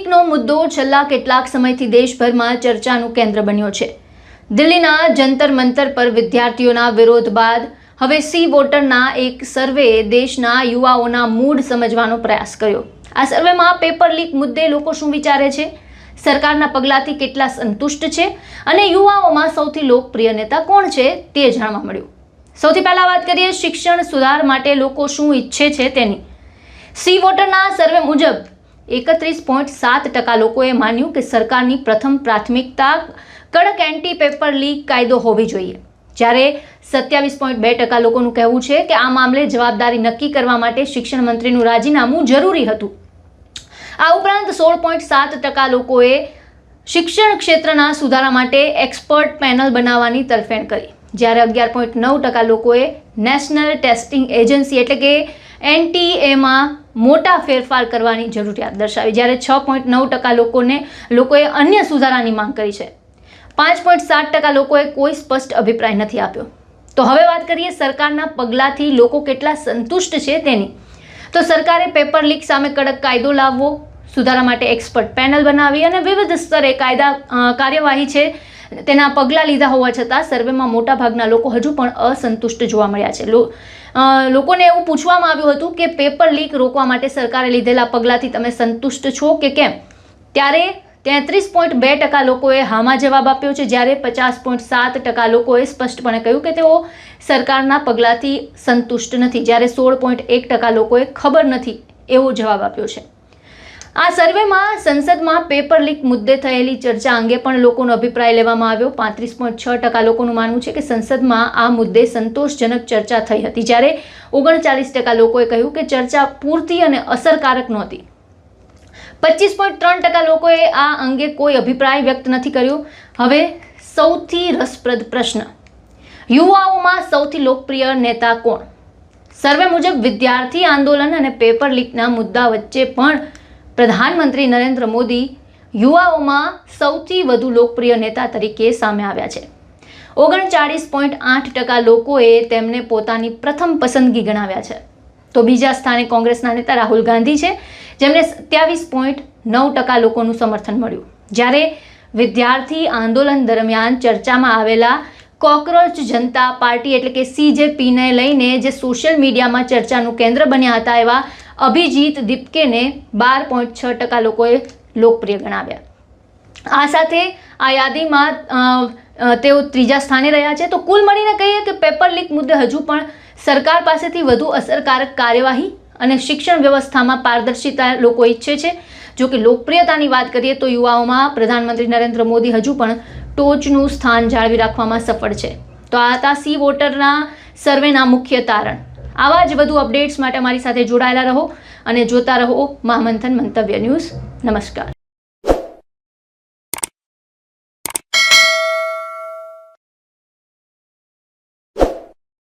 લીકનો મુદ્દો છેલ્લા કેટલાક સમયથી દેશભરમાં ચર્ચાનું કેન્દ્ર બન્યો છે। દિલ્હીના જંતર મંતર પર વિદ્યાર્થીઓના વિરોધ બાદ હવે સી વોટરના એક સર્વેએ દેશના યુવાઓના મૂડ સમજવાનો પ્રયાસ કર્યો। આ સર્વેમાં પેપર લીક મુદ્દે લોકો શું વિચારે છે, સરકારના પગલાંથી કેટલા સંતુષ્ટ છે અને યુવાઓમાં સૌથી લોકપ્રિય નેતા કોણ છે તે જાણવા મળ્યું। સૌથી પહેલા વાત કરીએ શિક્ષણ સુધાર માટે લોકો શું ઈચ્છે છે તેની। સી વોટરના સર્વે મુજબ 31.7% લોકોએ માન્યું કે સરકારની પ્રથમ પ્રાથમિકતા કડક એન્ટી પેપર લીક કાયદો હોવી જોઈએ, જ્યારે 27.2% લોકોનું કહેવું છે કે આ મામલે જવાબદારી નક્કી કરવા માટે શિક્ષણ મંત્રીનું રાજીનામું જરૂરી હતું। આ ઉપરાંત 16.7% લોકોએ શિક્ષણ ક્ષેત્રના સુધારા માટે એક્સપર્ટ પેનલ બનાવવાની તરફેણ કરી, જ્યારે 11.9% લોકોએ નેશનલ ટેસ્ટિંગ એજન્સી એટલે કે NTA મોટા ફેરફાર કરવાની જરૂરિયાત દર્શાવી, જ્યારે 6.9% લોકોએ અન્ય સુધારાની માંગ કરી છે। 5.7% લોકોએ કોઈ સ્પષ્ટ અભિપ્રાય નથી આપ્યો। તો હવે વાત કરીએ સરકારના પગલાંથી લોકો કેટલા સંતુષ્ટ છે તેની। તો સરકારે પેપર લીક સામે કડક કાયદો લાવવો, સુધારા માટે એક્સપર્ટ પેનલ બનાવી અને વિવિધ સ્તરે કાર્યવાહી છે તેના પગલાં લીધા હોવા છતાં સર્વેમાં મોટાભાગના લોકો હજુ પણ અસંતુષ્ટ જોવા મળ્યા છે। લોકોને એવું પૂછવામાં આવ્યું હતું કે પેપર લીક રોકવા માટે સરકારે લીધેલા પગલાંથી તમે સંતુષ્ટ છો કે કેમ, ત્યારે 33.2% લોકોએ હામાં જવાબ આપ્યો છે, જ્યારે 50.7% લોકોએ સ્પષ્ટપણે કહ્યું કે તેઓ સરકારના પગલાંથી સંતુષ્ટ નથી, જ્યારે 16.1% લોકોએ ખબર નથી એવો જવાબ આપ્યો છે। આ સર્વેમાં સંસદમાં પેપર લીક મુદ્દે થયેલી ચર્ચા અંગે પણ લોકોનો અભિપ્રાય લેવામાં આવ્યો। 35.6% લોકોનું માનવું છે કે સંસદમાં આ મુદ્દે સંતોષજનક ચર્ચા થઈ હતી, જ્યારે 39% લોકોએ કહ્યું કે ચર્ચા પૂરતી અને અસરકારક નહોતી। 25.3% લોકોએ આ અંગે કોઈ અભિપ્રાય વ્યક્ત નથી કર્યો। હવે સૌથી રસપ્રદ પ્રશ્ન, યુવાઓમાં સૌથી લોકપ્રિય નેતા કોણ? સર્વે મુજબ વિદ્યાર્થી આંદોલન અને પેપર લીકના મુદ્દા વચ્ચે પણ પ્રધાનમંત્રી નરેન્દ્ર મોદી યુવાઓમાં સૌથી વધુ લોકપ્રિય નેતા તરીકે સામે આવ્યા છે। 39.8% લોકોએ તેમને પોતાની પ્રથમ પસંદગી ગણાવ્યા છે। તો બીજા સ્થાને કોંગ્રેસના નેતા રાહુલ ગાંધી છે, જેમને 27.9% લોકોનું સમર્થન મળ્યું, જ્યારે વિદ્યાર્થી આંદોલન દરમિયાન ચર્ચામાં આવેલા કોકરોચ જનતા પાર્ટી એટલે કે CJPને લઈને જે સોશિયલ મીડિયામાં ચર્ચાનું કેન્દ્ર બન્યા હતા એવા અભિજીત દીપકેને 12.6% લોકોએ લોકપ્રિય ગણાવ્યા। આ સાથે આ યાદીમાં તેઓ ત્રીજા સ્થાને રહ્યા છે। તો કુલ મળીને કહીએ કે પેપર લીક મુદ્દે હજુ પણ સરકાર પાસેથી વધુ અસરકારક કાર્યવાહી અને શિક્ષણ વ્યવસ્થામાં પારદર્શિતા લોકો ઈચ્છે છે। જો કે લોકપ્રિયતાની વાત કરીએ તો યુવાઓમાં પ્રધાનમંત્રી નરેન્દ્ર મોદી હજુ પણ ટોચનું સ્થાન જાળવી રાખવામાં સફળ છે। તો આ હતા સી વોટરના સર્વેના મુખ્ય તારણ। આવા જ વધુ અપડેટ્સ માટે અમારી સાથે જોડાયેલા રહો અને જોતા રહો મહામંથન મંતવ્ય ન્યૂઝ। નમસ્કાર।